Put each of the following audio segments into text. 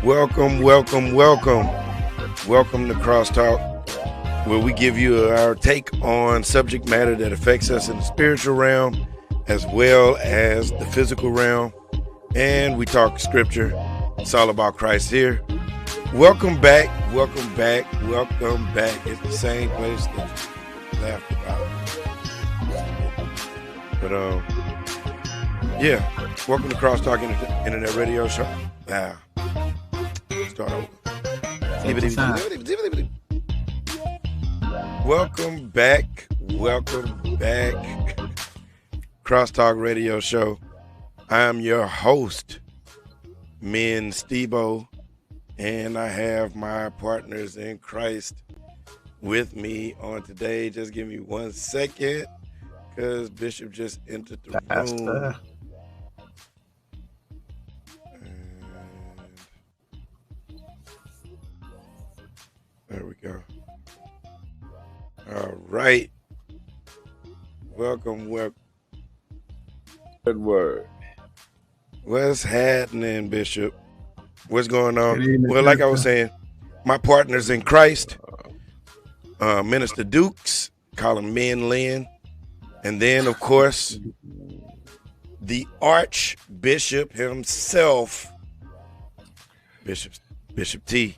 Welcome to CrossTalk, where we give you our take on subject matter that affects us in the spiritual realm as well as the physical realm. And we talk scripture. It's all about Christ here. Welcome back. It's the same place that you laughed about. But welcome to CrossTalk Internet Radio Show. Start over. Welcome back. CrossTalk Radio Show. I am your host, Stebo, and I have my partners in Christ with me on today. Just give me 1 second, because Bishop just entered the room. There we go. All right. Welcome. Good word. What's happening, Bishop? What's going on? Well, like I was saying, my partners in Christ, Minister Dukes, call him Men Lynn, and then, of course, the Archbishop himself, Bishop T.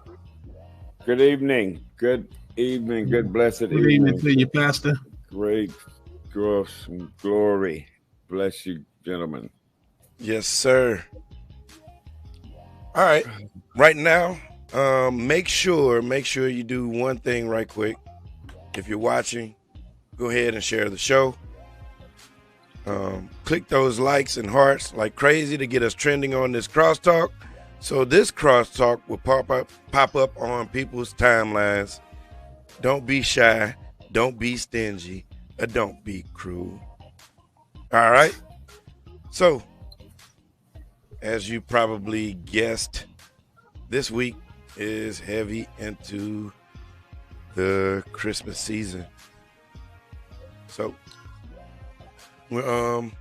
Good evening. Good blessed evening. Good evening to you, Pastor. Great growth and glory. Bless you, gentlemen. Yes, sir. All right. Right now, make sure you do one thing right quick. If you're watching, go ahead and share the show. Click those likes and hearts like crazy to get us trending on this crosstalk. So this crosstalk will pop up on people's timelines. Don't be shy, don't be stingy, or don't be cruel. All right? So, as you probably guessed, this week is heavy into the Christmas season. So, we're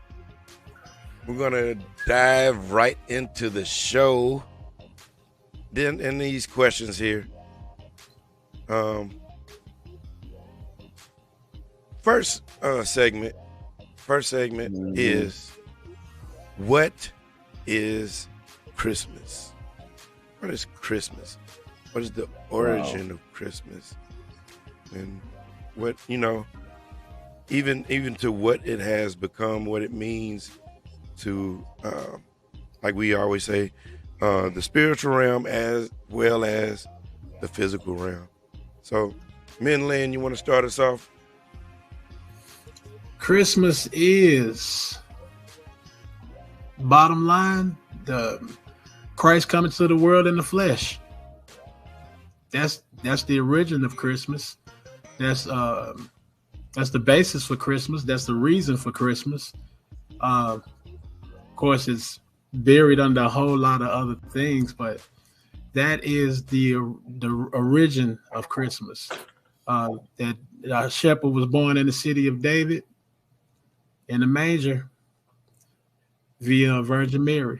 gonna dive right into the show. Then in these questions here, first segment is, what is Christmas? What is Christmas? What is the origin of Christmas? And what, even to what it has become, what it means to, like we always say, the spiritual realm as well as the physical realm. So, Men Lynn, you want to start us off? Christmas is, bottom line, the Christ coming to the world in the flesh. That's the origin of Christmas. That's the basis for Christmas. That's the reason for Christmas. Of course, it's buried under a whole lot of other things, but that is the origin of Christmas. That our shepherd was born in the city of David in a manger via Virgin Mary.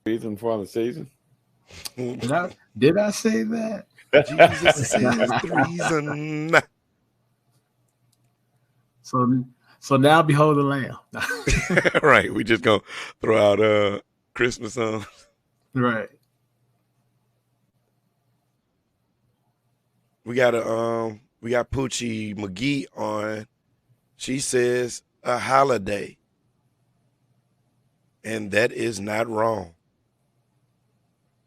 Reason for the season. Did I say that? Jesus is the reason. So now behold the Lamb. Right. We just gonna throw out Christmas songs. Right. We got Poochie McGee on. She says a holiday. And that is not wrong.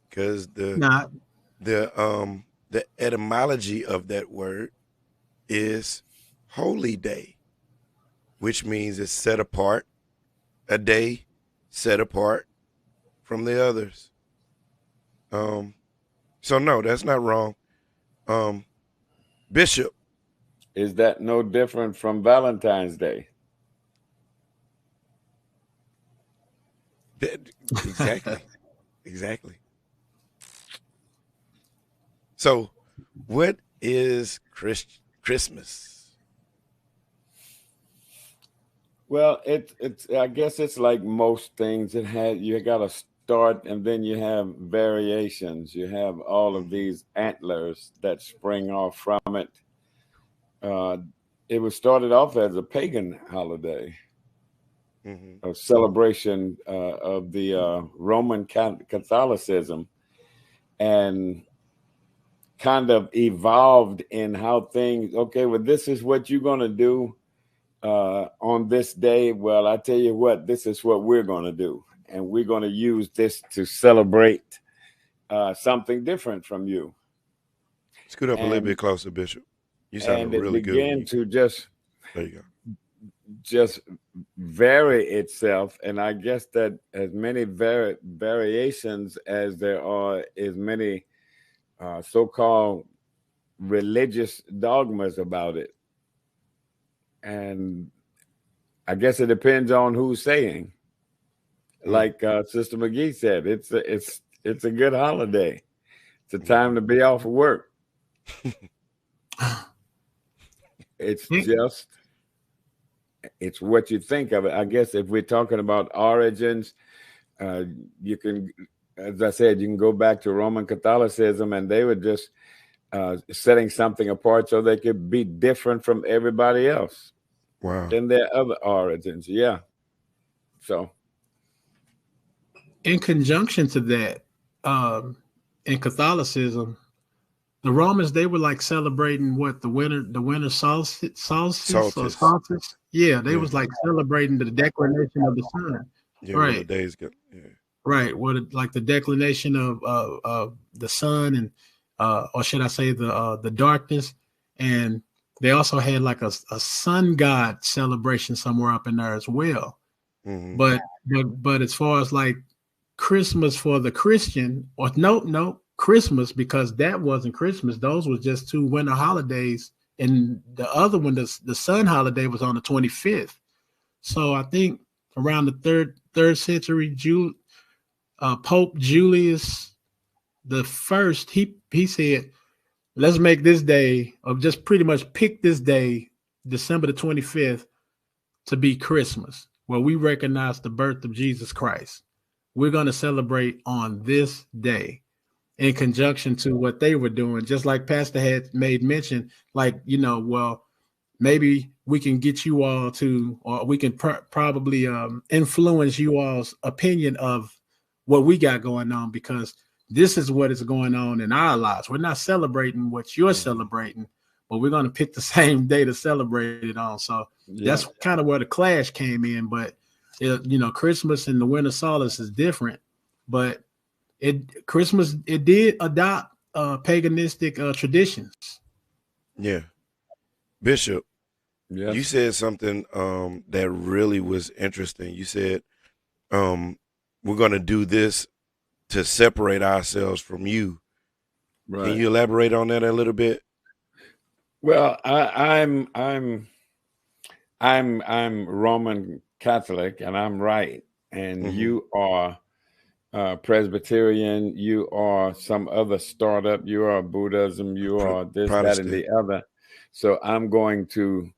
Because the etymology of that word is holy day, which means it's set apart, a day set apart from the others. So no, that's not wrong. Bishop. Is that no different from Valentine's Day? Exactly. So, what is Christmas? Well, it's I guess it's like most things. You got a start, and then you have variations. You have all of these antlers that spring off from it. It was started off as a pagan holiday, a celebration of the Roman Catholicism, and kind of evolved in how things, okay, well, this is what you're going to do on this day. Well, I tell you what, this is what we're going to do. And we're going to use this to celebrate something different from you. Scoot up a little bit closer, Bishop. You sound really good. And it began to just, there you go, just vary itself. And I guess that as many variations as there are, as many so-called religious dogmas about it. And I guess it depends on who's saying. Like Sister McGee said, it's a good holiday. It's a time to be off of work. It's what you think of it. I guess if we're talking about origins, you can, as I said, you can go back to Roman Catholicism, and they were just setting something apart so they could be different from everybody else. Wow. Than their other origins. Yeah. So. In conjunction to that, in Catholicism, the Romans, they were like celebrating what, the winter solstice. Yeah, they was like celebrating the declination of the sun. Yeah, right. The days go. Yeah. Right. What, like the declination of the sun, and or should I say the darkness, and they also had like a sun god celebration somewhere up in there as well. But as far as like Christmas for the Christian, or no Christmas, because that wasn't Christmas. Those was just two winter holidays, and the other one, the sun holiday, was on the 25th. So I think around the third century, Pope Julius the First, he said, let's make this day, or just pretty much pick this day, December the 25th, to be Christmas, where we recognize the birth of Jesus Christ. We're going to celebrate on this day in conjunction to what they were doing. Just like Pastor had made mention, like, well, maybe we can get you all to, or we can probably influence you all's opinion of what we got going on, because this is what is going on in our lives. We're not celebrating what you're celebrating, but we're going to pick the same day to celebrate it on. So that's kind of where the clash came in. But, Christmas and the winter solstice is different. But Christmas did adopt paganistic traditions. Yeah. Bishop, yes. You said something that really was interesting. You said we're going to do this to separate ourselves from you. Right. Can you elaborate on that a little bit? Well, I'm Roman Catholic, and I'm right, and you are Presbyterian. You are some other startup. You are Buddhism. You are this, Protestant. That, and the other. So I'm going to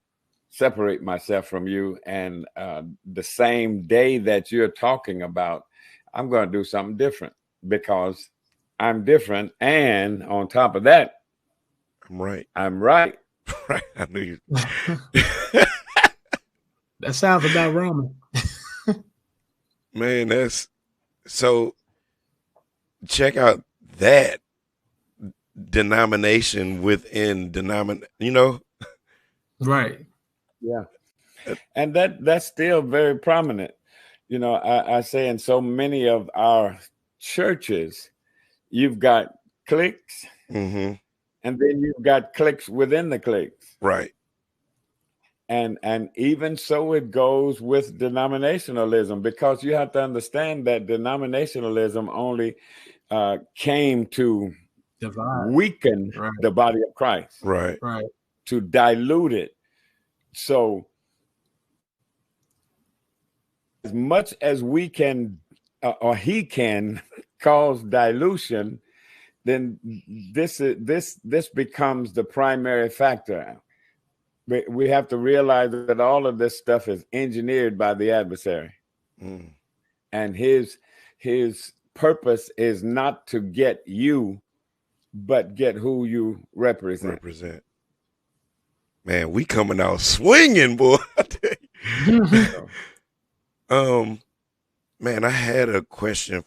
separate myself from you, and the same day that you're talking about, I'm going to do something different, because I'm different, and on top of that, I'm right. I'm right. Right. I knew you. That sounds about Roman. Man, that's so. Check out that denomination within denomination. Right. Yeah, and that's still very prominent. I say in so many of our churches, you've got cliques, and then you've got cliques within the cliques. Right. And even so it goes with denominationalism, because you have to understand that denominationalism only came to weaken the body of Christ. Right. To dilute it. So as much as we can, or he can cause dilution, then this becomes the primary factor. We have to realize that all of this stuff is engineered by the adversary, and his purpose is not to get you, but get who you represent. Man, we coming out swinging, boy. Man, I had a question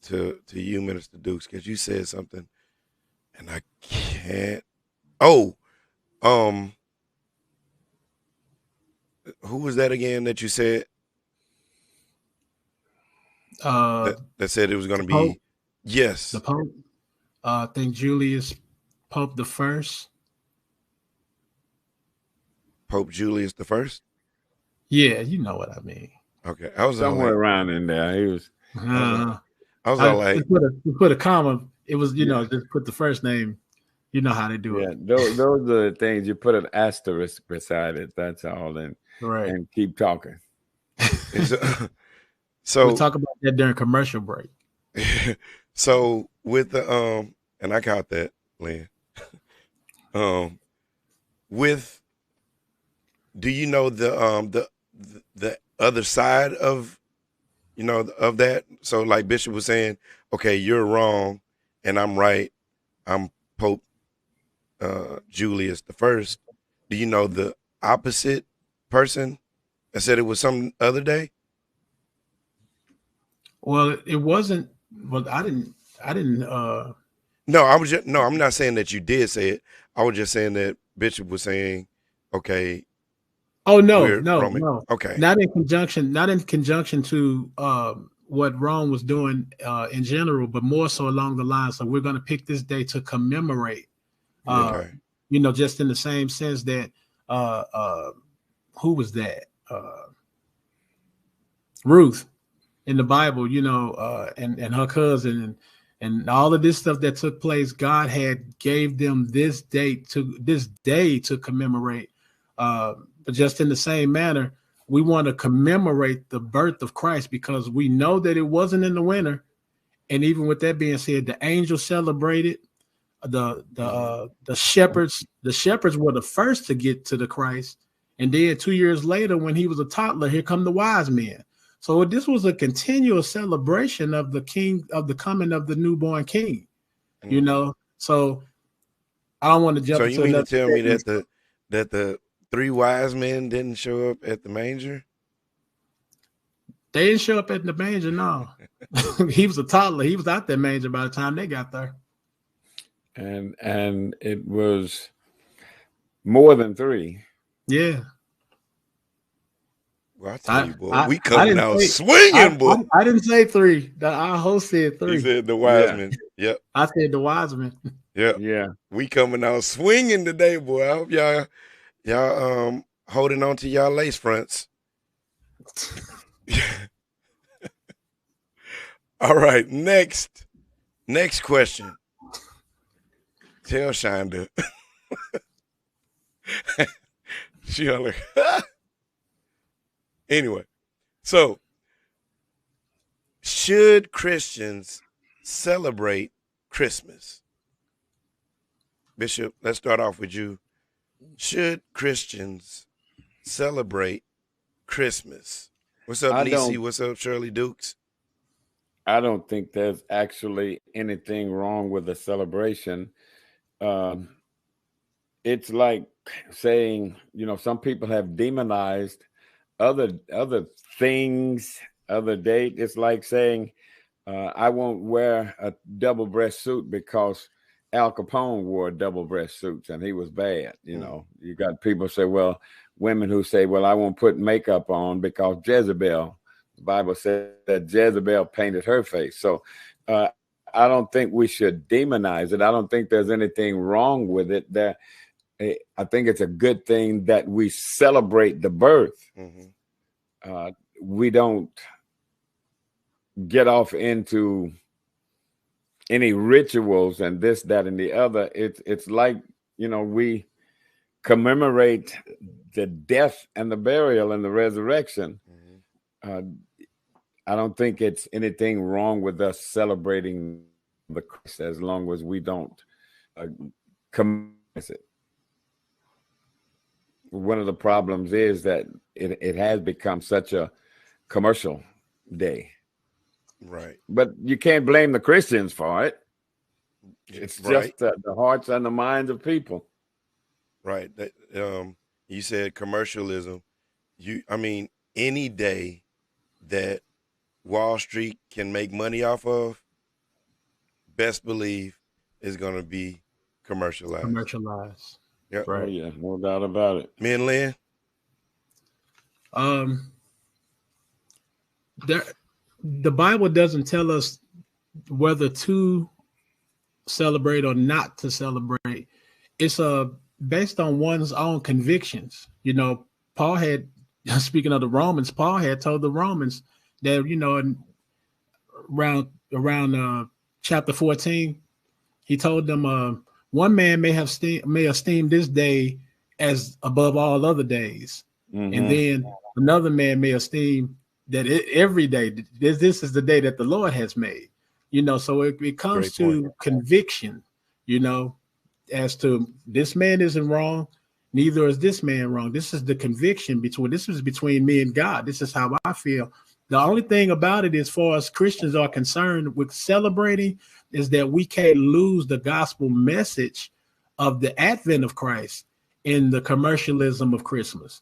to you, Minister Dukes, because you said something, and I can't. Oh, who was that again that you said? That said it was going to be Pope? Yes, the Pope. I think Julius Pope the First. Pope Julius the First. Yeah, you know what I mean. Okay, I was somewhere around in there. He was. I was all like, put a comma. It was, just put the first name. You know how they do it. Those are the things. You put an asterisk beside it. That's all. And keep talking. So we'll talk about that during commercial break. So with the and I got that, Lynn. With, do you know the other side of, of that? So like Bishop was saying, okay, you're wrong and I'm right. I'm Pope Julius the First. Do you know the opposite person that said it was some other day? Well, it wasn't. Well, I didn't. No, I'm not saying that you did say it. I was just saying that Bishop was saying, okay. Oh no. Okay. Not in conjunction to what Rome was doing in general, but more so along the lines. So we're going to pick this day to commemorate. Just in the same sense that who was that? Ruth in the Bible, and her cousin and all of this stuff that took place. God had gave them this day to commemorate. But just in the same manner, we want to commemorate the birth of Christ because we know that it wasn't in the winter. And even with that being said, the angels celebrated. The shepherds were the first to get to the Christ, and then 2 years later, when he was a toddler, here come the wise men. So this was a continuous celebration of the king, of the coming of the newborn king. So I don't want to jump. So you mean to tell me that the three wise men didn't show up at the manger? They didn't show up at the manger. No, he was a toddler. He was out that manger by the time they got there. And it was more than three. Yeah. Well, I tell you, boy, we coming out swinging, boy. I didn't say three. Our host said three. He said the wise men. Yep. I said the wise men. Yep. Yeah. We coming out swinging today, boy. I hope y'all holding on to y'all lace fronts. All right, next question. Tell Shonda. She like, anyway, so should Christians celebrate Christmas? Bishop, let's start off with you. Should Christians celebrate Christmas? What's up, Nisi? What's up, Shirley Dukes? I don't think there's actually anything wrong with the celebration. It's like saying, some people have demonized other things, other date. It's like saying, I won't wear a double-breast suit because Al Capone wore double-breast suits and he was bad. You got people say, well, women who say, well, I won't put makeup on because Jezebel, the Bible said that Jezebel painted her face. So I don't think we should demonize it. I don't think there's anything wrong with it. I think it's a good thing that we celebrate the birth. Mm-hmm. We don't get off into any rituals and this, that, and the other. It's like, we commemorate the death and the burial and the resurrection. Mm-hmm. I don't think it's anything wrong with us celebrating the Christ as long as we don't commit it. One of the problems is that it has become such a commercial day. Right. But you can't blame the Christians for it. It's right. just the hearts and the minds of people. Right. That, you said commercialism. I mean, any day that Wall Street can make money off of, best believe is going to be commercialized. Commercialized. Yep. Right. Oh, yeah, no doubt about it. Me and Lynn? The Bible doesn't tell us whether to celebrate or not to celebrate. It's based on one's own convictions. You know, Paul had, speaking of the Romans, Paul had told the Romans that, you know, around chapter 14, he told them, one man may esteem this day as above all other days. Mm-hmm. And then another man may esteem that every day, this is the day that the Lord has made. You know, so it comes to conviction, you know, as to this man isn't wrong, neither is this man wrong. This is the conviction this is between me and God. This is how I feel. The only thing about it, as far as Christians are concerned with celebrating, is that we can't lose the gospel message of the advent of Christ in the commercialism of Christmas.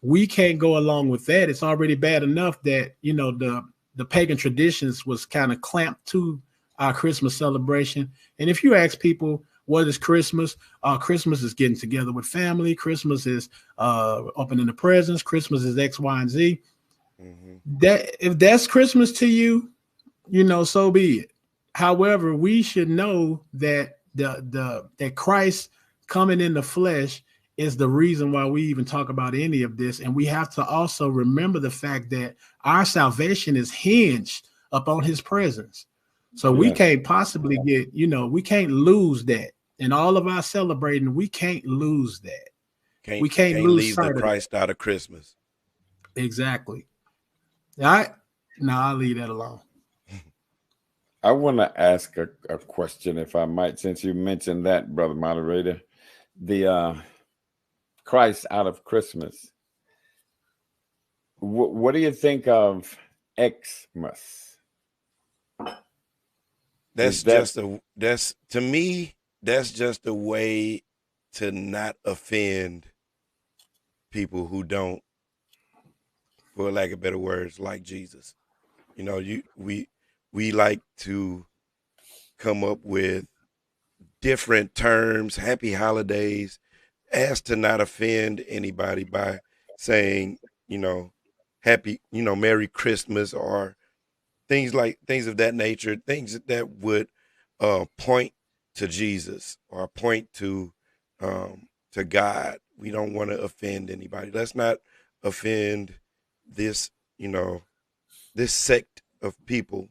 We can't go along with that. It's already bad enough that, you know, the pagan traditions was kind of clamped to our Christmas celebration. And if you ask people, what is Christmas? Christmas is getting together with family. Christmas is opening the presents. Christmas is X, Y, and Z. Mm-hmm. That if that's Christmas to you, you know, so be it. However, we should know that that Christ coming in the flesh is the reason why we even talk about any of this. And we have to also remember the fact that our salvation is hinged upon his presence. So we can't possibly we can't lose that. In all of our celebrating, we can't lose that. We can't lose leave the Christ out of Christmas. Exactly. I'll leave that alone. I want to ask a question, if I might, since you mentioned that, brother moderator. The Christ out of Christmas. What do you think of Xmas? To me, that's just a way to not offend people who don't, for lack of better words, like Jesus. You know, we like to come up with different terms, happy holidays, as to not offend anybody by saying, you know, happy, you know, Merry Christmas, or things of that nature, things that would point to Jesus or point to God. We don't want to offend anybody. Let's not offend this, you know, this sect of people.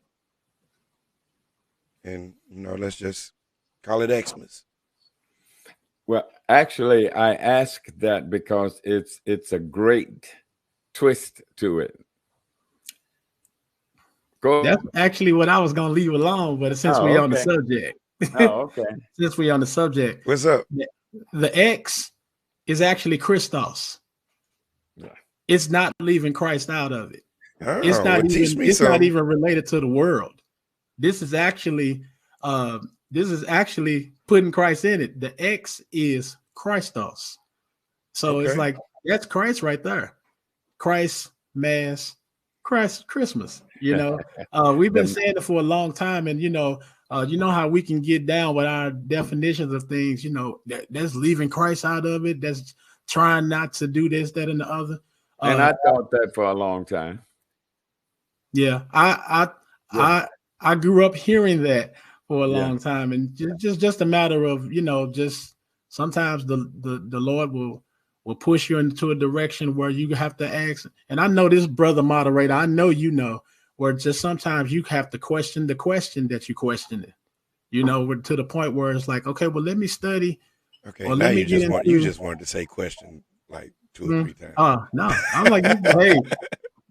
And, you know, let's just call it Xmas. Well, actually, I ask that because it's a great twist to it. That's actually what I was going to leave alone, but since we're on the subject. Oh, okay. Since we're on the subject. What's up? The X is actually Christos. Yeah. It's not leaving Christ out of it. Oh, it's not even related to the world. This is actually putting Christ in it. The X is Christos. So it's like, that's Christ right there. Christ, Mass, Christ, Christmas. You know, we've been saying it for a long time. And, you know how we can get down with our definitions of things, you know, that's leaving Christ out of it. That's trying not to do this, that, and the other. And I thought that for a long time. Yeah. I grew up hearing that for a long time, and just a matter of, you know, just sometimes the Lord will push you into a direction where you have to ask. And I know this, brother moderator, I know, you know, where just sometimes you have to question the question that you questioned it, you know, to the point where it's like, okay, well, let me study. Okay, now you just wanted to say question like 2 or 3 times. No, I'm like,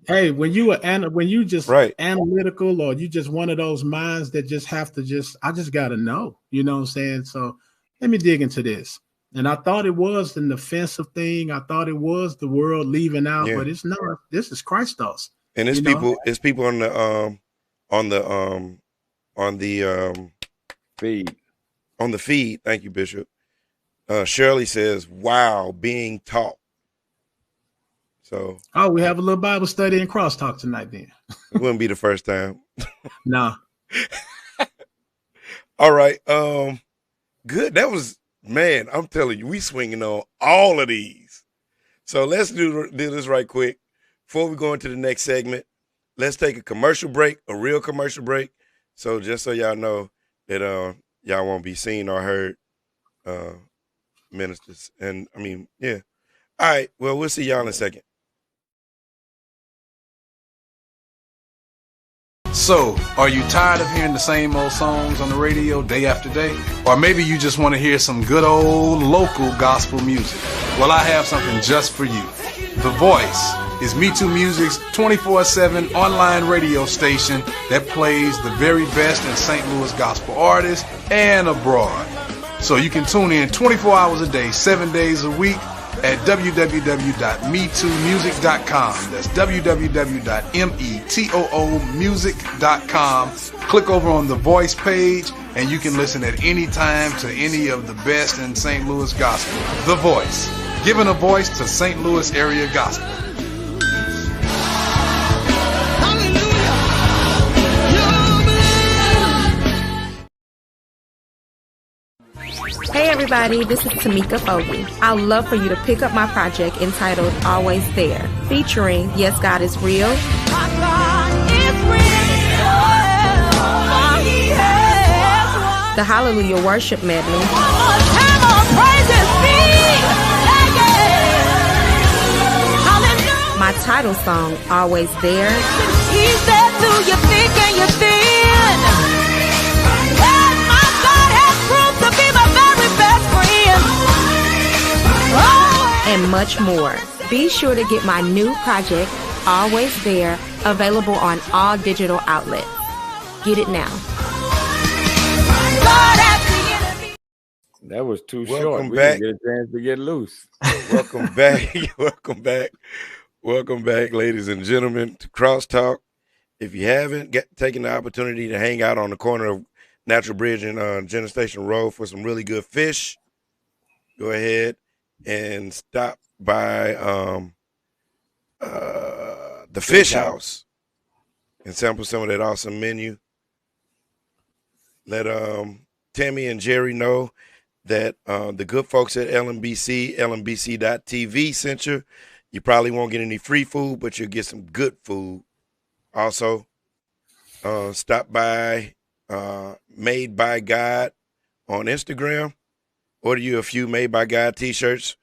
hey, when you just analytical, or you just one of those minds that just have to I just got to know, you know what I'm saying? So let me dig into this. And I thought it was an offensive thing. I thought it was the world leaving out, but it's not. This is Christos. And it's people on on the feed. On the feed. Thank you, Bishop. Shirley says, "Wow, being taught." So, we have a little Bible study and crosstalk tonight. Then it wouldn't be the first time. No. All right. Good. That was, man, I'm telling you, we swinging on all of these. So let's do this right quick before we go into the next segment. Let's take a commercial break, a real commercial break. So just so y'all know that y'all won't be seen or heard ministers. And I mean, yeah. All right. Well, we'll see y'all in a second. So, are you tired of hearing the same old songs on the radio day after day? Or maybe you just want to hear some good old local gospel music? Well, I have something just for you. The Voice is Me Too Music's 24/7 online radio station that plays the very best in St. Louis gospel artists and abroad. So you can tune in 24 hours a day, 7 days a week at www.metoomusic.com. That's www.metoomusic.com. Click over on the Voice page and you can listen at any time to any of the best in St. Louis gospel. The Voice, giving a voice to St. Louis area gospel. Hey everybody, this is Tamika Fogel. I'd love for you to pick up my project entitled Always There, featuring Yes, God is Real, the Hallelujah Worship Medley, my title song, Always There, He's there through your thick and your thin. And much more. Be sure to get my new project, Always There, available on all digital outlets. Get it now. That was too Welcome short. We back. didn't get a chance to get loose. Welcome back. Welcome back. Welcome back, ladies and gentlemen, to CrossTalk. If you haven't taken the opportunity to hang out on the corner of Natural Bridge and Jenner Station Road for some really good fish, go ahead and stop by the Fish House and sample some of that awesome menu. Let Tammy and Jerry know that the good folks at LMBC, LMBC.TV sent you. You probably won't get any free food, but you'll get some good food. Also, stop by Made by God on Instagram. Order you a few Made by God t-shirts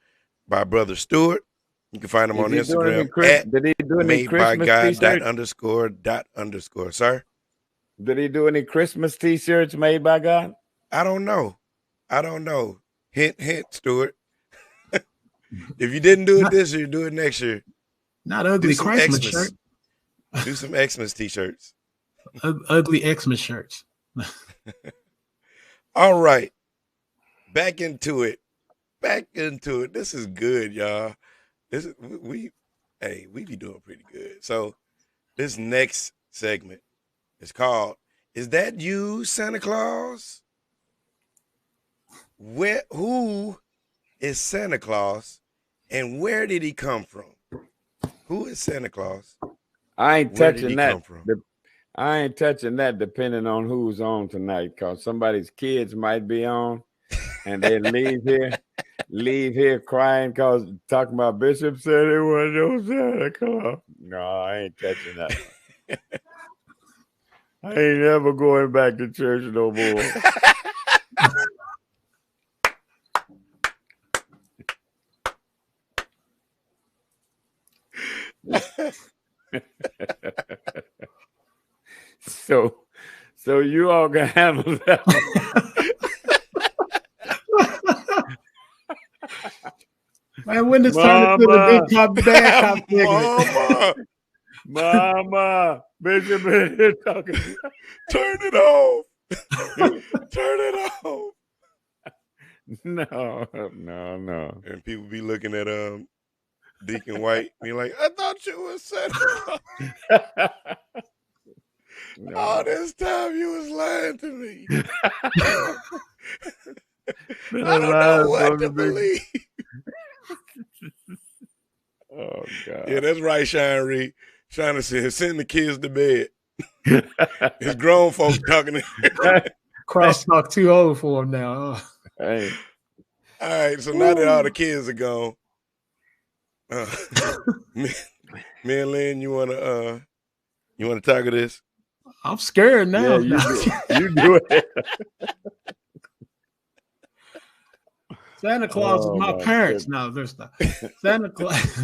by Brother Stewart. You can find them on Instagram at madebygod._. Sir? Did he do any Christmas t-shirts made by God? I don't know. Hint, Stewart. If you didn't do it this year, do it next year. Not ugly Christmas shirt. Do some Xmas t-shirts. Ugly Xmas shirts. All right. Back into it. This is good, y'all. We be doing pretty good. So this next segment is called "Is That You, Santa Claus?" Who is Santa Claus and where did he come from? Who is Santa Claus? I ain't touching that. I ain't touching that depending on who's on tonight, because somebody's kids might be on and they leave here crying because talking about Bishop said it was no Santa Claus. No, I ain't touching that. I ain't never going back to church no more. So you all can handle that. Man, when this turn into the big cop bad cop Mama, Bishop is here talking. Turn it off. Turn it off. No. And people be looking at Deacon White, be like, I thought you was Santa Claus. No. All this time you was lying to me. I don't know what to believe. Oh God. Yeah, that's right, Shine Reed. Shine said, send the kids to bed. It's grown folks talking to CrossTalk too old for him now. Hey. All right, so now that all the kids are gone, me and Lynn, you wanna tackle this? I'm scared now. Yeah, you do it. Santa Claus is my parents. No, there's not. Santa Claus.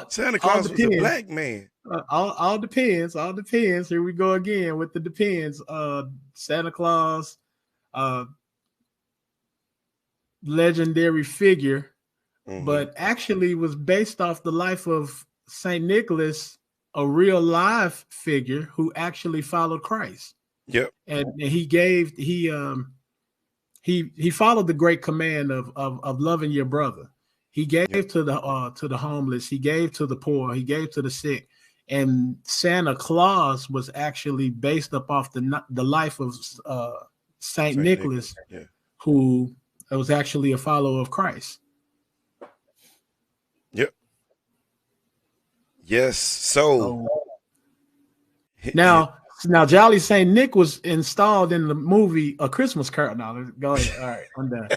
Santa Claus was a black man. All depends. All depends. Here we go again with the depends. Santa Claus, legendary figure, but actually was based off the life of Saint Nicholas, a real live figure who actually followed Christ. Yep. And he followed the great command of loving your brother. He gave to the homeless. He gave to the poor. He gave to the sick. And Santa Claus was actually based up off the life of Saint Nicholas, who was actually a follower of Christ. Yep. Yes. So now Jolly Saint Nick was installed in the movie A Christmas Carol. Now go ahead. All right, I'm done.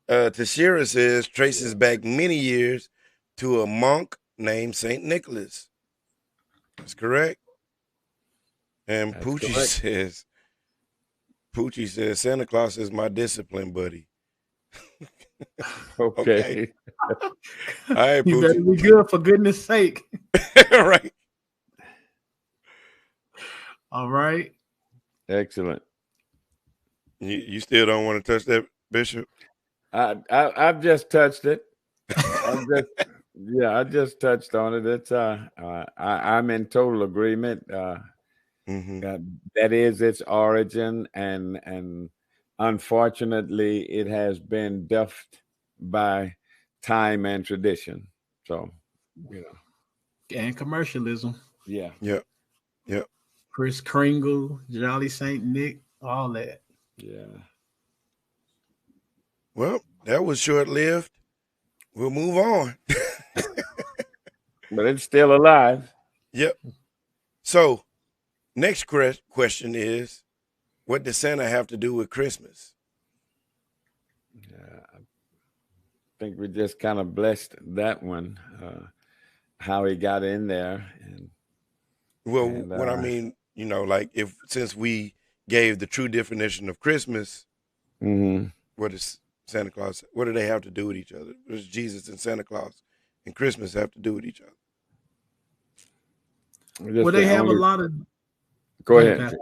Tashira says traces back many years to a monk named Saint Nicholas. That's correct. And Poochie says Santa Claus is my discipline buddy. Okay. All right, You Poochie. better be good for goodness sake. Right. All right. Excellent. You still don't want to touch that, Bishop? I've just touched it. I just touched on it. It's I'm in total agreement. That is its origin, and unfortunately, it has been duffed by time and tradition. So, And commercialism. Yeah. Yep. Kris Kringle, Jolly Saint Nick, all that. Yeah. Well, that was short-lived. We'll move on. But it's still alive. Yep. So, next question is, what does Santa have to do with Christmas? I think we just kind of blessed that one, how he got in there. What I mean, like since we gave the true definition of Christmas, what is Santa Claus? What do they have to do with each other? What does Jesus and Santa Claus and Christmas have to do with each other? Well, they have a lot of. Go ahead.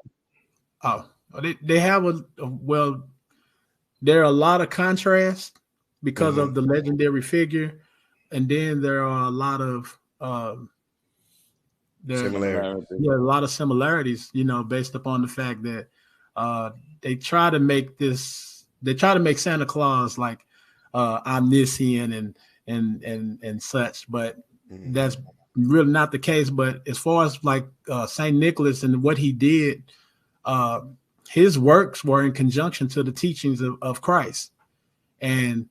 They have there are a lot of contrasts because of the legendary figure, and then there are a lot of similarities. Yeah, a lot of similarities. Based upon the fact that they try to make Santa Claus like omniscient and such, but that's really not the case. But as far as like Saint Nicholas and what he did, his works were in conjunction to the teachings of Christ, and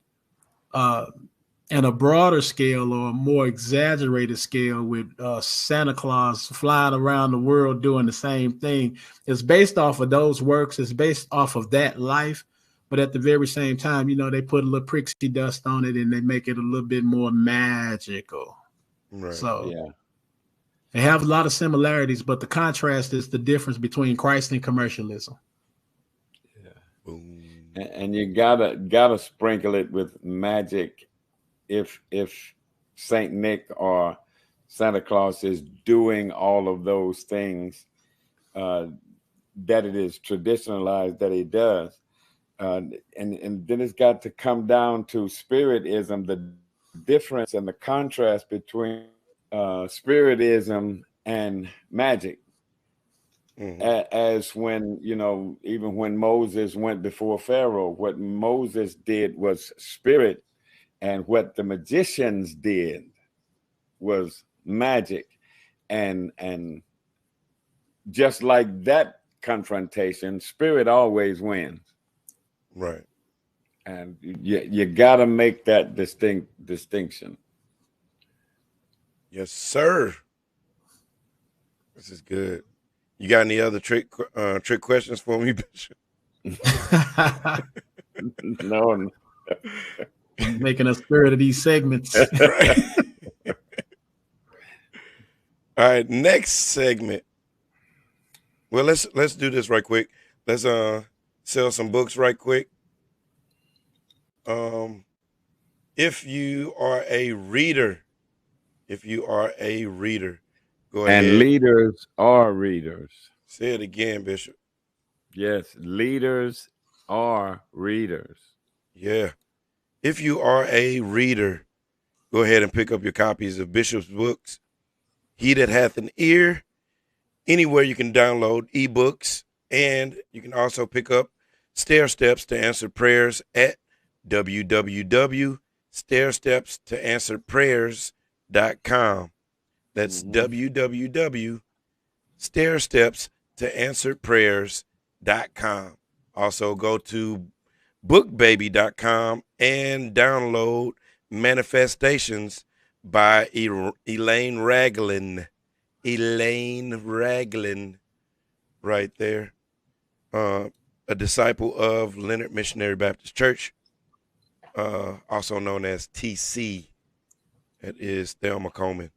a broader scale or a more exaggerated scale with Santa Claus flying around the world doing the same thing. It's based off of those works. It's based off of that life. But at the very same time, they put a little pixie dust on it and they make it a little bit more magical. Right. So they have a lot of similarities, but the contrast is the difference between Christ and commercialism. Yeah. Boom. And you gotta sprinkle it with magic. If Saint Nick or Santa Claus is doing all of those things that it is traditionalized that he does, and then it's got to come down to Spiritism, the difference and the contrast between Spiritism and magic. As when, even when Moses went before Pharaoh, what Moses did was spirit, and what the magicians did was magic. and just like that confrontation, spirit always wins. Right. And you got to make that distinction. Yes, sir. This is good. You got any other trick questions for me, Bishop? No. Making a spirit of these segments. Right. All right, next segment. Well, let's do this right quick. Let's sell some books right quick. If you are a reader, go ahead. And leaders are readers. Say it again, Bishop. Yes, leaders are readers. Yeah. If you are a reader, go ahead and pick up your copies of Bishop's books. He That Hath an Ear, anywhere you can download ebooks, and you can also pick up Stair Steps to Answer Prayers at www.stairstepstoanswerprayers.com. That's www.stairstepstoanswerprayers.com. Also go to bookbaby.com and download Manifestations by Elaine Raglan. Right there. A disciple of Leonard Missionary Baptist Church, also known as TC. That is Thelma Coleman.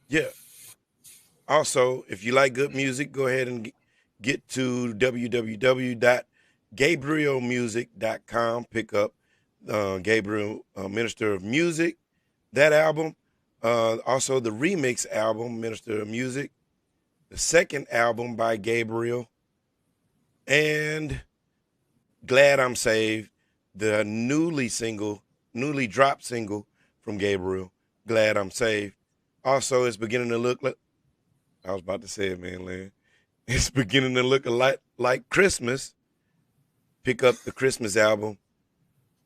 Yeah. Also, if you like good music, go ahead and get to www.gabrielmusic.com. Pick up Gabriel, Minister of Music, that album. Also, the remix album, Minister of Music. The second album by Gabriel. And Glad I'm Saved, the newly dropped single from Gabriel, Glad I'm Saved. Also, it's beginning to look like, I was about to say it, man, Lynn. It's beginning to look a lot like Christmas. Pick up the Christmas album,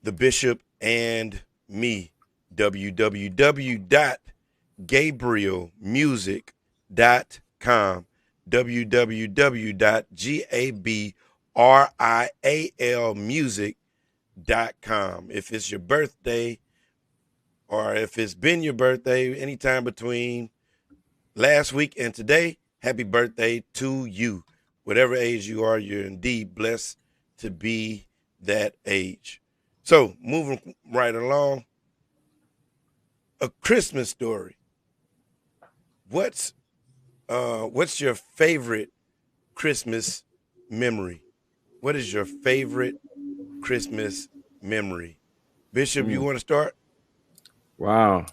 The Bishop and Me, www.gabrielmusic.com, www.gabrielmusic.com. If it's your birthday, or if it's been your birthday anytime between last week and today, happy birthday to you. Whatever age you are, you're indeed blessed to be that age. So, moving right along, A Christmas Story. What's your favorite Christmas memory? What is your favorite Christmas memory? Bishop, you want to start? Wow.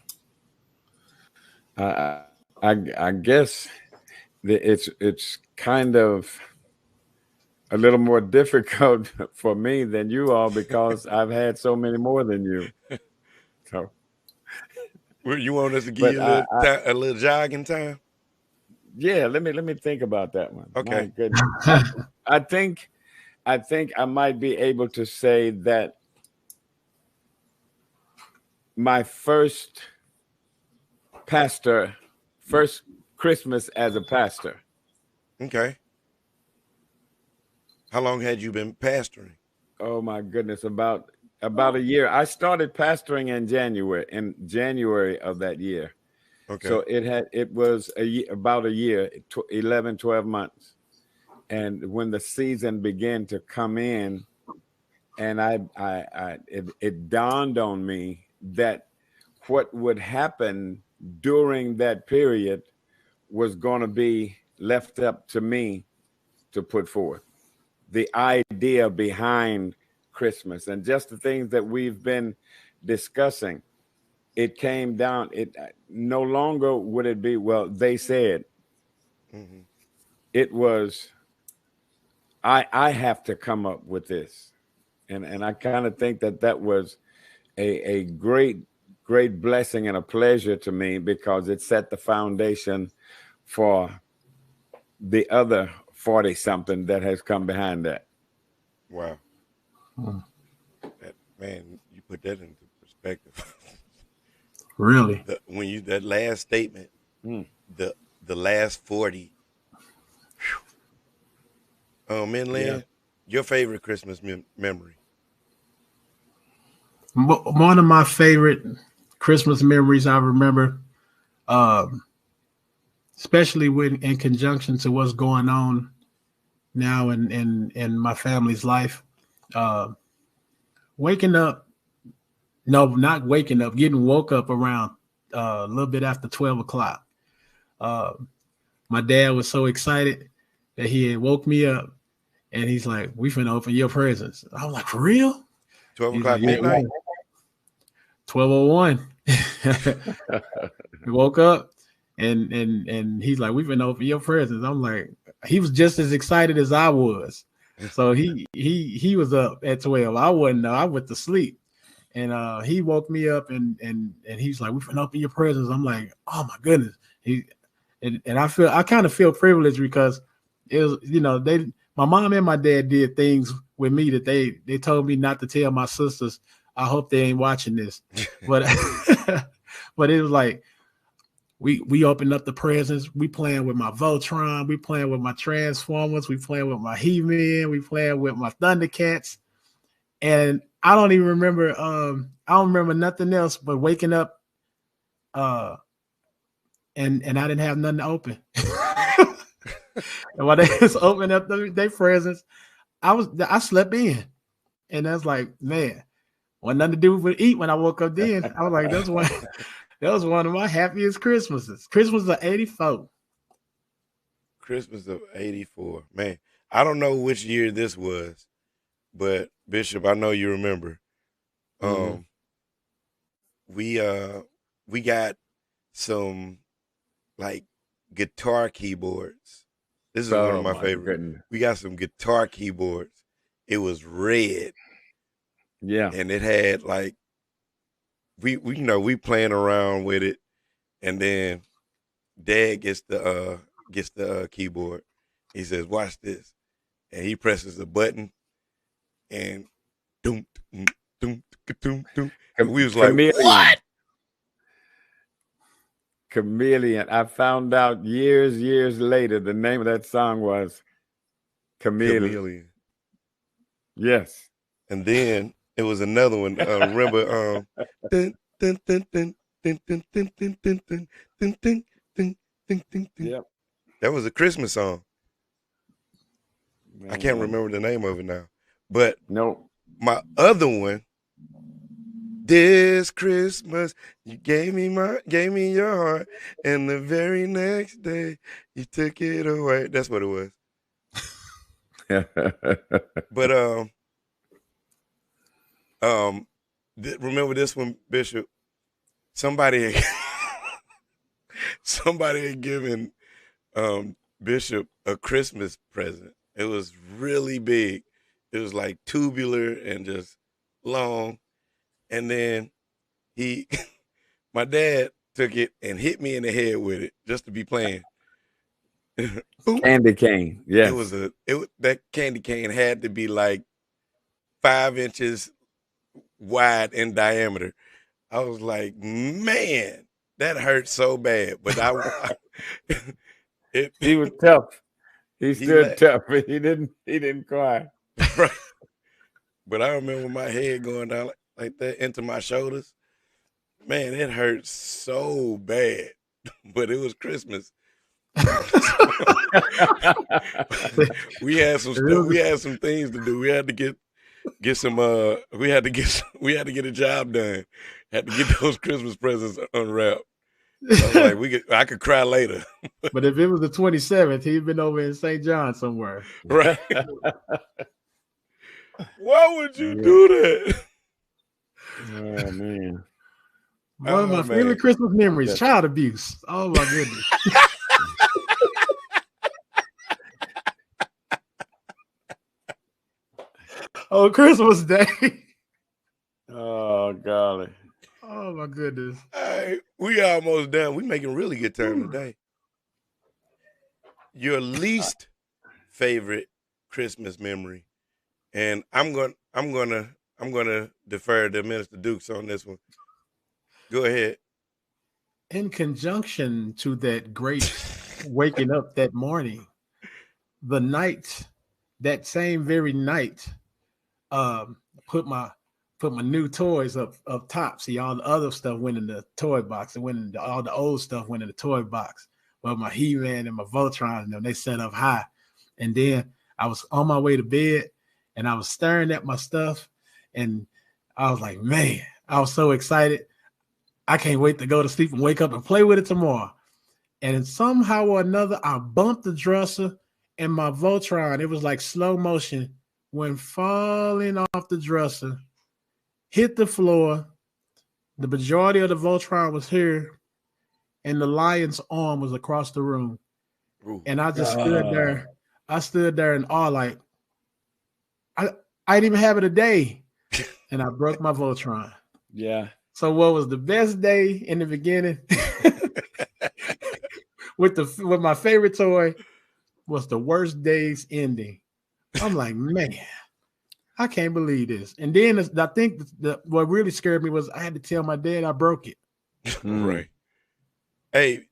I guess it's kind of a little more difficult for me than you all because I've had so many more than you. So, You want us to give you a little jogging time? Yeah, let me think about that one. Okay. My goodness. I think I might be able to say that my first Christmas as a pastor. Okay. How long had you been pastoring? Oh my goodness, about a year. I started pastoring in January of that year. Okay. So it was about a year, 11, 12 months. And when the season began to come in, and it dawned on me that what would happen during that period was going to be left up to me to put forth. The idea behind Christmas and just the things that we've been discussing, it came down. It no longer would it be, well, they said. Mm-hmm. It was, I have to come up with this. And I kind of think that was a great blessing and a pleasure to me because it set the foundation for the other 40-something that has come behind that. Wow. Man, you put that into perspective. Really? When you that last statement, the last 40. Man, Lynn, your favorite Christmas memory? One of my favorite Christmas memories I remember, especially in conjunction to what's going on now in my family's life, waking up. No, not waking up. Getting woke up around a little bit after 12 o'clock. My dad was so excited that he had woke me up, and he's like, "We finna open your presents." I was like, "For real?" 12 He's o'clock like, midnight? 12:01. We woke up, and he's like, "We finna open your presents." I'm like, he was just as excited as I was. So he was up at 12. I wasn't. I went to sleep. And he woke me up and he's like, "We finna open your presents." I'm like, "Oh my goodness." And I kind of feel privileged because it was, my mom and my dad did things with me that they told me not to tell my sisters. I hope they ain't watching this. But but it was like we opened up the presents. We playing with my Voltron, we playing with my Transformers, we playing with my He-Man, we playing with my Thundercats. And I don't even remember. I don't remember nothing else but waking up, and I didn't have nothing to open. And while they was opening up their presents, I slept in, and I was like, man, wasn't nothing to do but eat when I woke up. Then I was like, that was one of my happiest Christmases. Christmas of '84. Christmas of '84. Man, I don't know which year this was, but Bishop, I know you remember. We got some like guitar keyboards. This is one of my favorite. Goodness. We got some guitar keyboards. It was red. Yeah. And it had like we playing around with it, and then Dad gets the keyboard. He says, "Watch this." And he presses the button, and doom, doom, doom, doom, doom. And we was like, "What?" Chameleon. I found out years later the name of that song was Chameleon. Yes. And then it was another one. Remember, dun, dun, dun, dun, dun, dun, dun, dun, dun, dun, dun, dun, dun, dun, dun. Yep. That was a Christmas song. I can't remember the name of it now. But no, my other one, "This Christmas you gave me your heart, and the very next day you took it away." That's what it was. But remember this one, Bishop? Somebody had given Bishop a Christmas present. It was really big. It was like tubular and just long. And then my dad took it and hit me in the head with it just to be playing. Candy cane. Yeah. That candy cane had to be like 5 inches wide in diameter. I was like, man, that hurt so bad. But he was tough. He stood tough. He didn't cry. Right. But I remember my head going down like that into my shoulders. Man, it hurt so bad. But it was Christmas. We had some stuff. We had some things to do. We had to get some. We had to get a job done. Had to get those Christmas presents unwrapped. I was like, I could cry later. But if it was the 27th, he'd been over in St. John somewhere. Right. Why would you do that? Oh man. One of my favorite Christmas memories, child abuse. Oh my goodness. Oh, Christmas Day. Oh golly. Oh my goodness. All right, we almost done. We making really good time today. Your least favorite Christmas memory, and I'm gonna defer to Minister Dukes on this one. Go ahead. in conjunction to that great waking up that morning, that same very night, put my new toys up top. See, all the other stuff went in the toy box, and all the old stuff went in the toy box. Well, my He-Man and my Voltron and them, they set up high. And then I was on my way to bed, and I was staring at my stuff, and I was like, man, I was so excited. I can't wait to go to sleep and wake up and play with it tomorrow. And somehow or another, I bumped the dresser, and my Voltron, it was like slow motion, went falling off the dresser, hit the floor. The majority of the Voltron was here, and the lion's arm was across the room. Ooh. And I just stood there. I stood there in awe, like, I didn't even have it a day. And I broke my Voltron. Yeah. So what was the best day in the beginning with my favorite toy was the worst day's ending. I'm like, man, I can't believe this. And then I think what really scared me was I had to tell my dad I broke it. Right. Hey,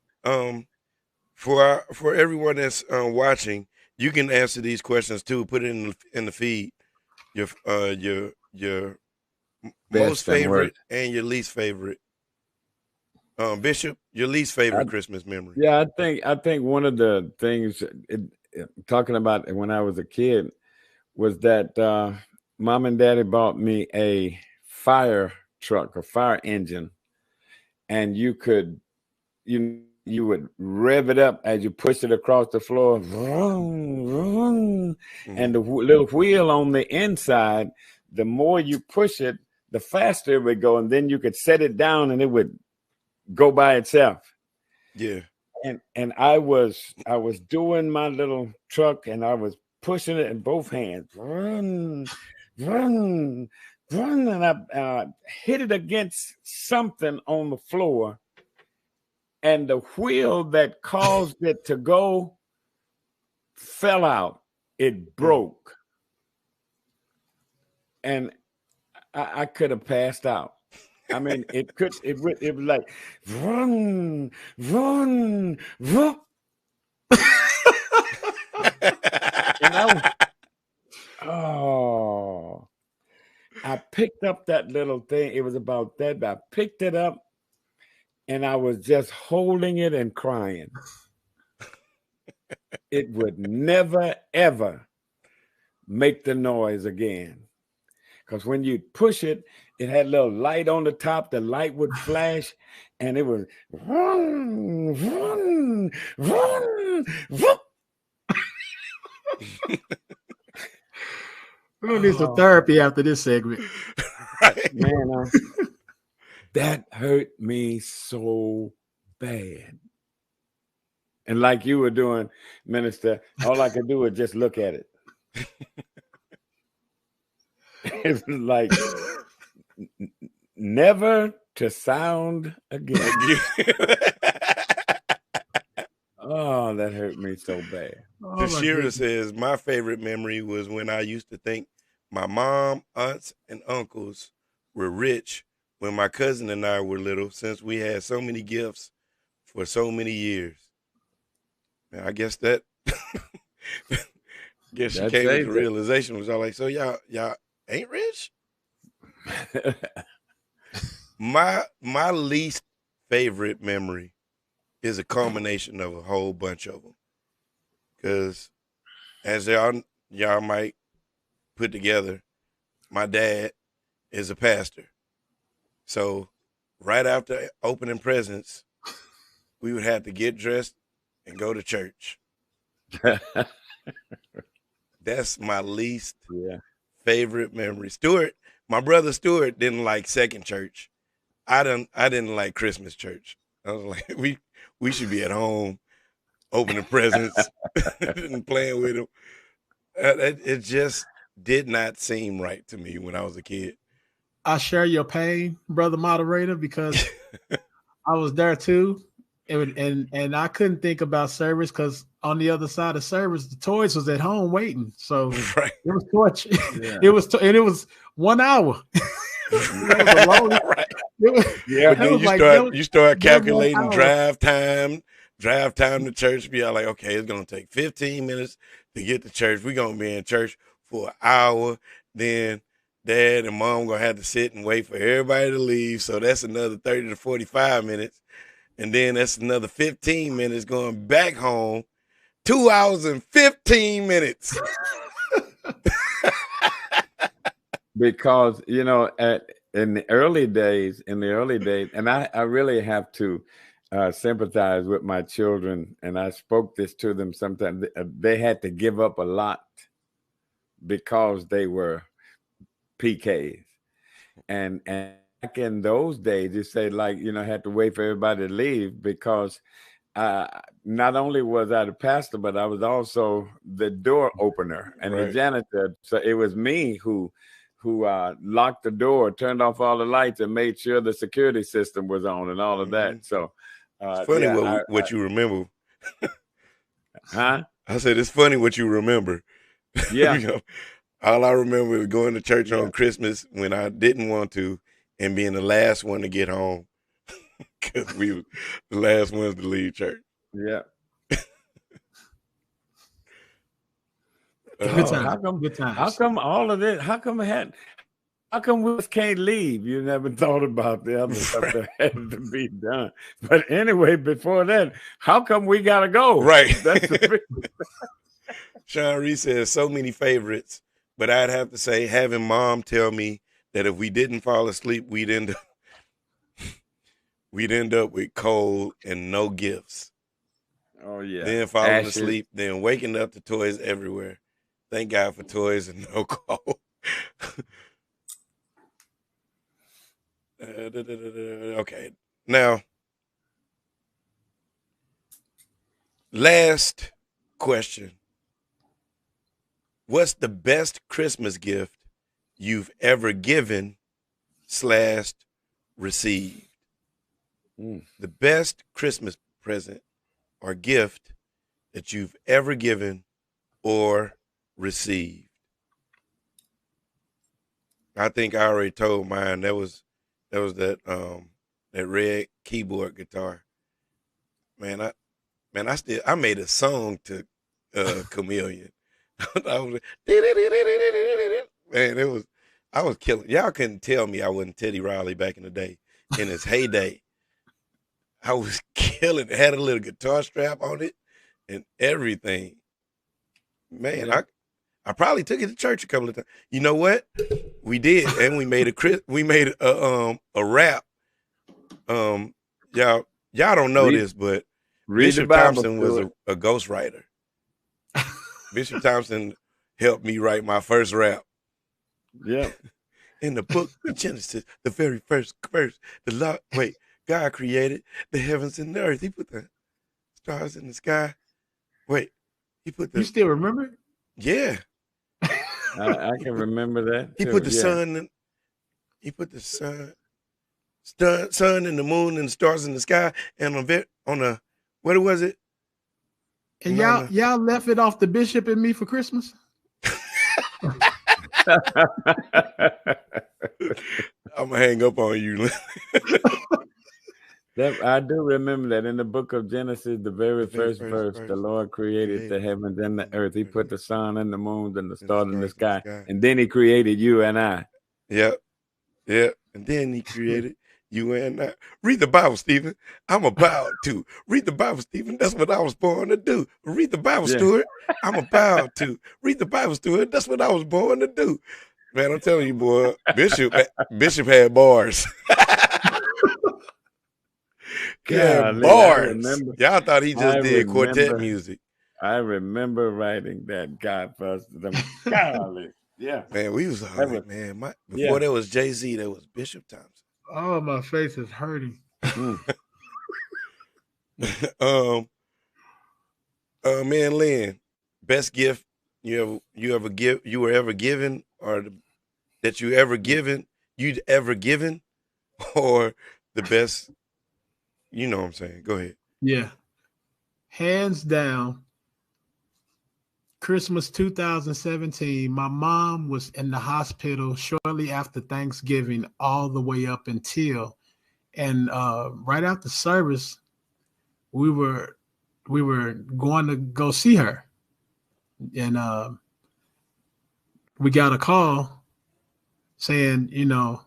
for everyone that's watching, you can answer these questions too. Put it in the feed. Your most favorite and your least favorite. Bishop, your least favorite Christmas memory. Yeah, I think one of the things talking about when I was a kid was that Mom and Daddy bought me a fire truck, a fire engine, and you would rev it up as you push it across the floor, vroom, vroom, and the little wheel on the inside, the more you push it, the faster it would go, and then you could set it down and it would go by itself. Yeah. And I was doing my little truck, and I was pushing it in both hands, vroom, vroom, vroom, and I hit it against something on the floor. And the wheel that caused it to go fell out. It broke. And I could have passed out. I mean, it was like, vroom, vroom, vroom. And I picked up that little thing. It was about that. I picked it up. And I was just holding it and crying. It would never, ever make the noise again. Because when you push it, it had a little light on the top. The light would flash, and it was vroom, vroom, vroom, vroom. We're going to need some therapy after this segment. Right. Man, that hurt me so bad. And like you were doing, Minister, all I could do was just look at it. It was like never to sound again. Oh, that hurt me so bad. Tashira says, my favorite memory was when I used to think my mom, aunts, and uncles were rich when my cousin and I were little, since we had so many gifts for so many years. Man, I guess that she came to the realization, was all like, so y'all ain't rich? My least favorite memory is a combination of a whole bunch of them. Because as y'all might put together, my dad is a pastor. So right after opening presents, we would have to get dressed and go to church. That's my least favorite memory. My brother Stuart didn't like second church. I didn't like Christmas church. I was like, we should be at home opening presents and playing with them. It just did not seem right to me when I was a kid. I share your pain, brother moderator, because I was there too. And I couldn't think about service because on the other side of service, the toys was at home waiting. So it was torture. Yeah. It was 1 hour. It was a long, Yeah. But then you start calculating drive time to church. Be like, okay, it's gonna take 15 minutes to get to church. We're gonna be in church for an hour. Then Dad and Mom gonna have to sit and wait for everybody to leave. So that's another 30 to 45 minutes. And then that's another 15 minutes going back home. 2 hours and 15 minutes. Because, you know, in the early days, and I really have to sympathize with my children, and I spoke this to them sometimes. They had to give up a lot because they were PKs. And back in those days, you say, like, you know, had to wait for everybody to leave, because not only was I the pastor, but I was also the door opener and the janitor. So it was me who locked the door, turned off all the lights, and made sure the security system was on and all of that. So it's funny what you remember. Huh? I said, it's funny what you remember. Yeah. You know, all I remember was going to church on Christmas when I didn't want to, and being the last one to get home because we were the last ones to leave church. Yeah. Good time. How come all of this? How come we just can't leave? You never thought about the other stuff that had to be done. But anyway, before that, how come we gotta go? Right. That's the Sean Reese says so many favorites, but I'd have to say having Mom tell me that if we didn't fall asleep, we'd end up with cold and no gifts. Oh yeah. Then falling asleep, then waking up to toys everywhere. Thank God for toys and no cold. Okay. Now, last question. What's the best Christmas gift you've ever given / received? The best Christmas present or gift that you've ever given or received. I think I already told mine. That was that red keyboard guitar. Man, I made a song to Chameleon. Man, I was killing. Y'all couldn't tell me I wasn't Teddy Riley back in the day, in his heyday. I was killing. It had a little guitar strap on it and everything. Man, I probably took it to church a couple of times. You know what? We did, and we made a rap. Y'all don't know this, but Bishop Thompson was a ghostwriter. Bishop Thompson helped me write my first rap. Yeah. In the book of Genesis, the very first verse, God created the heavens and the earth. He put the stars in the sky. Wait, he put the. You still remember it? Yeah. I can remember that. He put the sun. He put the sun and the moon and the stars in the sky, and on a what was it? And y'all left it off the Bishop and me for Christmas. I'm gonna hang up on you. I do remember that in the book of Genesis, the very first verse, the Lord created the heavens and the earth. He put the sun and the moon and the stars in the sky. And then he created you and I. Yep. And then he created you and I. Read the Bible, Stephen. I'm about to. Read the Bible, Stephen. That's what I was born to do. Read the Bible, Stuart. I'm about to. Read the Bible, Stuart. That's what I was born to do. Man, I'm telling you, boy, Bishop had bars. Bars. Y'all thought he just did quartet music. I remember writing that. God first. Golly. Yeah. Man, we was all right, man. Before there was Jay-Z, there was Bishop Thompson. Oh, my face is hurting. Man, Lynn, best gift you were ever given, or that you'd ever given, or the best. You know what I'm saying? Go ahead. Yeah. Hands down, Christmas 2017, my mom was in the hospital shortly after Thanksgiving, all the way up until And right after service, we were going to go see her, and we got a call saying, you know,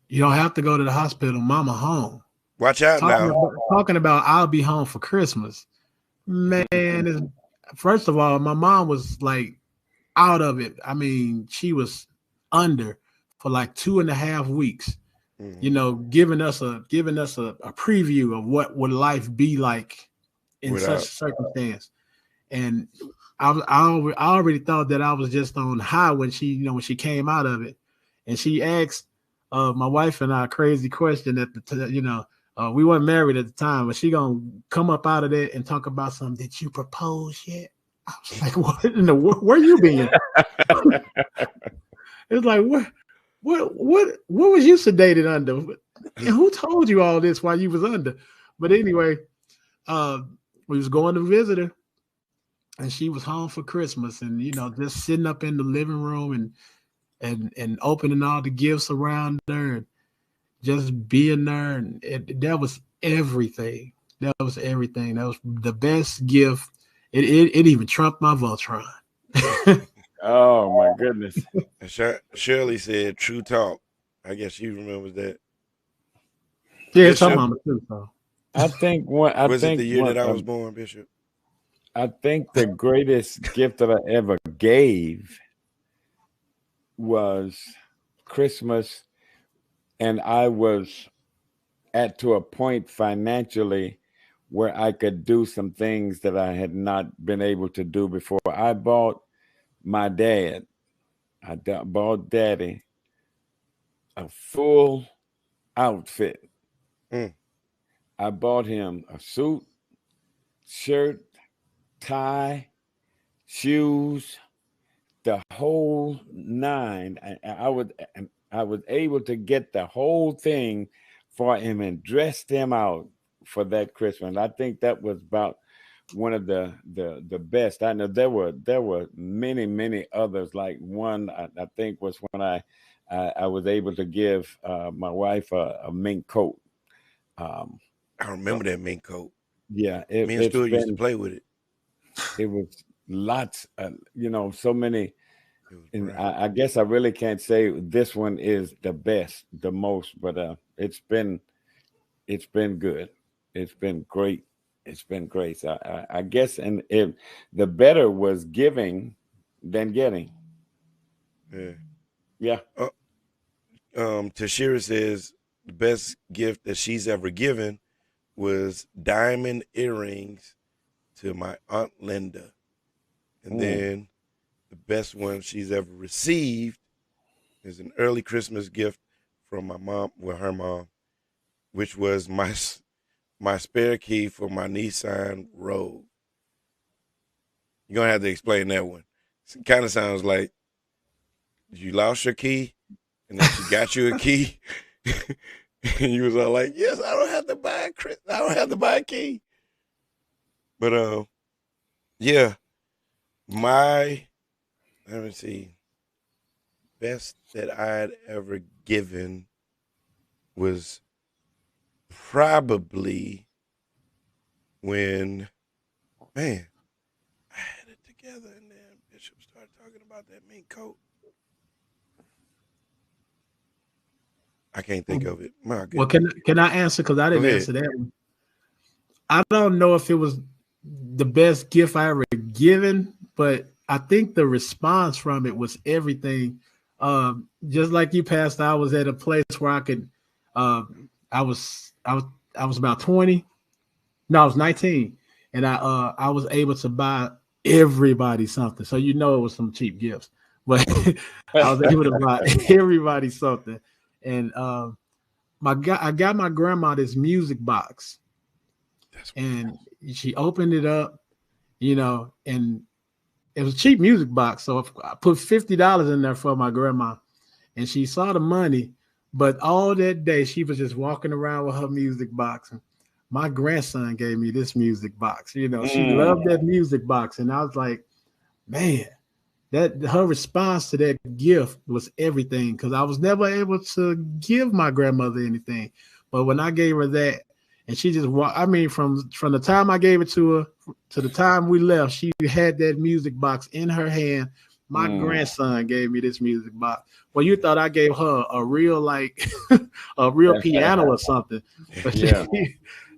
you don't have to go to the hospital. Mama home. Watch out talking about I'll be home for Christmas. Man, first of all, my mom was like out of it. I mean, she was under for like 2.5 weeks. You know, giving us a preview of what would life be like in such a circumstance. And I already thought that I was just on high when she came out of it, and she asked my wife and I a crazy question at the we weren't married at the time, but she gonna come up out of that and talk about something. Did you propose yet? I was like, what in the world? Where you been? It's like, what was you sedated under? And who told you all this while you was under? But anyway, we was going to visit her, and she was home for Christmas, and just sitting up in the living room and opening all the gifts around her and just being there, and that was everything. That was everything. That was the best gift. It even trumped my Voltron. Oh my goodness! Shirley said, "True talk." I guess she remembers that. Yeah, it's her mama too. So. I think it the year that I was born, Bishop? I think the greatest gift that I ever gave was Christmas, and I was to a point financially where I could do some things that I had not been able to do before. I bought my dad, I bought Daddy a full outfit. I bought him a suit, shirt, tie, shoes, the whole nine. I was able to get the whole thing for him and dressed him out for that Christmas. I think that was about one of the best. I know there were many others. Like one I think was when I was able to give my wife a mink coat. I remember that mink coat. Yeah, me and Stuart used to play with it. It was lots, so many. And I guess I really can't say this one is the best, the most, but it's been good. It's been great. It's been great. So I guess, and if the better was giving than getting. Yeah. Tashira says the best gift that she's ever given was diamond earrings to my Aunt Linda. And then the best one she's ever received is an early Christmas gift from my mom, her mom, which was my spare key for my Nissan Rogue. You're going to have to explain that one. It kind of sounds like you lost your key and then she got you a key. And you was all like, yes, I don't have to buy a key. But yeah, let me see, best that I'd ever given was probably when, man, I had it together and then Bishop started talking about that mink coat. I can't think of it. My goodness. Well, can I answer? Because I didn't answer that one. I don't know if it was the best gift I ever given, but I think the response from it was everything. Just like you, Pastor, I was at a place where I could. I was about 20. No, I was 19, and I was able to buy everybody something. So it was some cheap gifts, but I was able to buy everybody something. And I got my grandma this music box, and she opened it up, and it was a cheap music box. So I put $50 in there for my grandma, and she saw the money. But all that day, she was just walking around with her music box. And my grandson gave me this music box. She loved that music box, and I was like, man, that her response to that gift was everything, because I was never able to give my grandmother anything. But when I gave her that, and she just walked, I mean, from the time I gave it to her to the time we left, she had that music box in her hand. My grandson gave me this music box. Well, you thought I gave her a real, like, a real piano or something. But Yeah.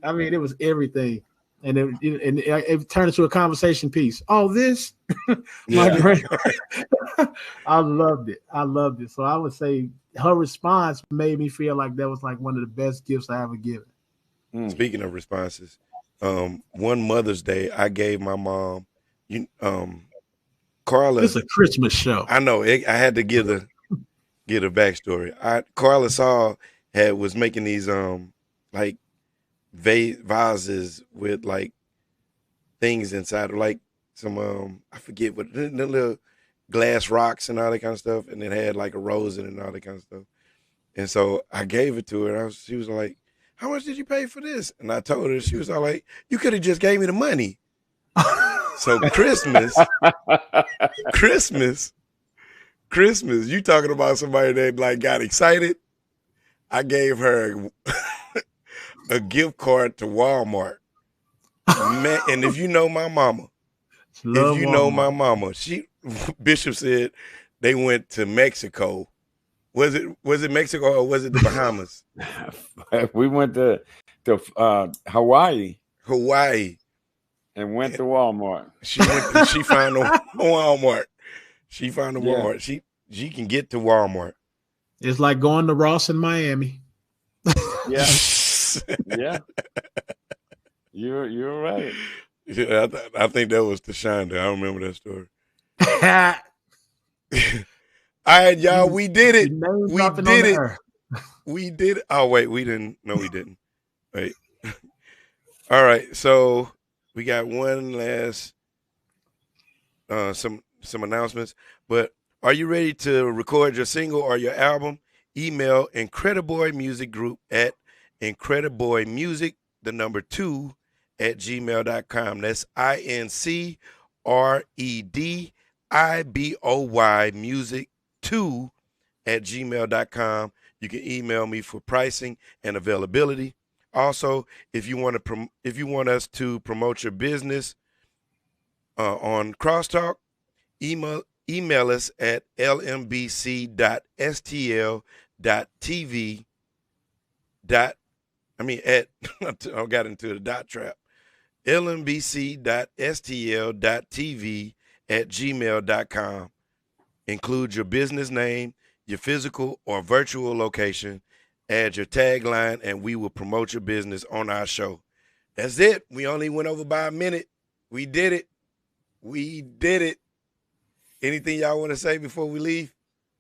I mean, it was everything. And it turned into a conversation piece. Oh, this? My I loved it. I loved it. So I would say her response made me feel like that was like one of the best gifts I ever given. Speaking of responses, one Mother's Day, I gave my mom, Carla. It's a Christmas show. I know. I had to give a backstory. Carla was making these like vases with like things inside, like some I forget what the little glass rocks and all that kind of stuff, and it had like a rose in it and all that kind of stuff. And so I gave it to her. She was like, "How much did you pay for this?" And I told her. She was all like, "You could have just gave me the money." So Christmas, you talking about somebody that like got excited? I gave her a gift card to Walmart. Man, and if you know my mama, she Bishop said they went to Mexico. Was it Mexico or was it the Bahamas? We went to Hawaii. And went to Walmart. She found a Walmart. She found a Walmart. She can get to Walmart. It's like going to Ross in Miami. Yeah. Yeah. You're right. Yeah, I think that was Tashonda. I remember that story. All right, y'all. We did it. We did it. Oh, wait. We didn't. No, we didn't. Wait. All right. So we got one last some announcements. But are you ready to record your single or your album? Email Incrediboy Music Group at incrediboymusic2@gmail.com. That's INCREDIBOY music2@gmail.com. You can email me for pricing and availability. Also, if you want us to promote your business on CrossTalk, email us at lmbc.stl.tv. I got into the dot trap. lmbc.stl.tv@gmail.com. Include your business name, your physical or virtual location, add your tagline, and we will promote your business on our show. That's it. We only went over by a minute. We did it. Anything y'all want to say before we leave?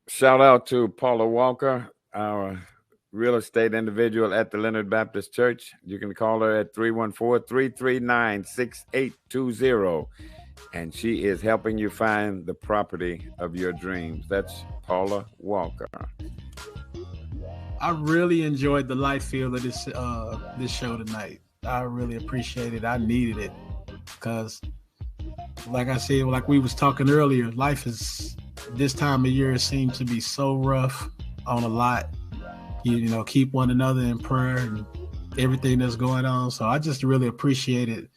Shout out to Paula Walker, our real estate individual at the Leonard Baptist Church. You can call her at 314-339-6820. And she is helping you find the property of your dreams. That's Paula Walker. I really enjoyed the light feel of this show tonight. I really appreciate it. I needed it because, like I said, like we was talking earlier, life is this time of year seems to be so rough on a lot. You know, keep one another in prayer and everything that's going on. So I just really appreciated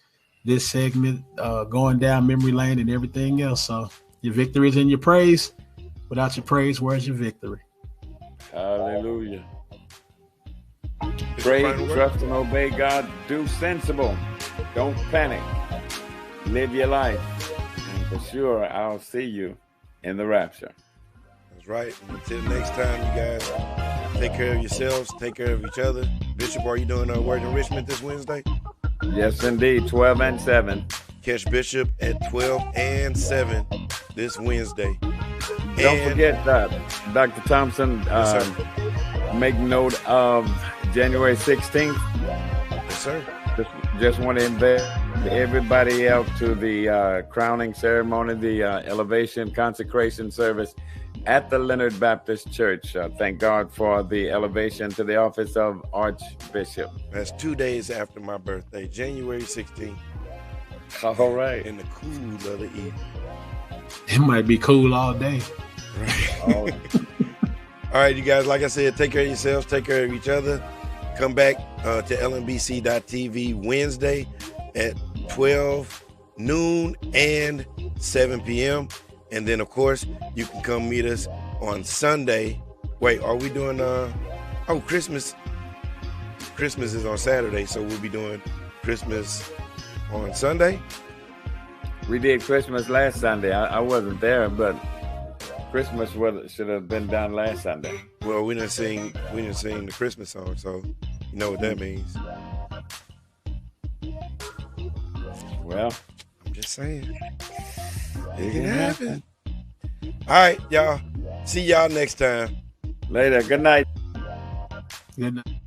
this segment, going down memory lane and everything else. So your victory is in your praise. Without your praise, where's your victory? Hallelujah. Pray, trust, and obey God. Do sensible. Don't panic. Live your life. And for sure, I'll see you in the rapture. That's right. Until next time, you guys, take care of yourselves. Take care of each other. Bishop, are you doing a word in Richmond this Wednesday? Yes, indeed. 12 and 7. Catch Bishop at 12 and 7 this Wednesday. Don't forget, Dr. Thompson, make note of January 16th. Yes, sir. Just want to invite everybody out to the crowning ceremony, the elevation consecration service at the Leonard Baptist Church. Thank God for the elevation to the office of Archbishop. That's 2 days after my birthday, January 16th. All right. In the cool of the evening. It might be cool all day. Right. All right, you guys, like I said, take care of yourselves, take care of each other. Come back to LMBC.TV Wednesday at 12 noon and 7 p.m. And then, of course, you can come meet us on Sunday. Wait, are we doing Christmas? Christmas is on Saturday, so we'll be doing Christmas on Sunday. We did Christmas last Sunday. I wasn't there, but Christmas should have been done last Sunday. Well, we didn't sing the Christmas song, so you know what that means. Well, I'm just saying. It can happen. All right, y'all. See y'all next time. Later. Good night. Good night.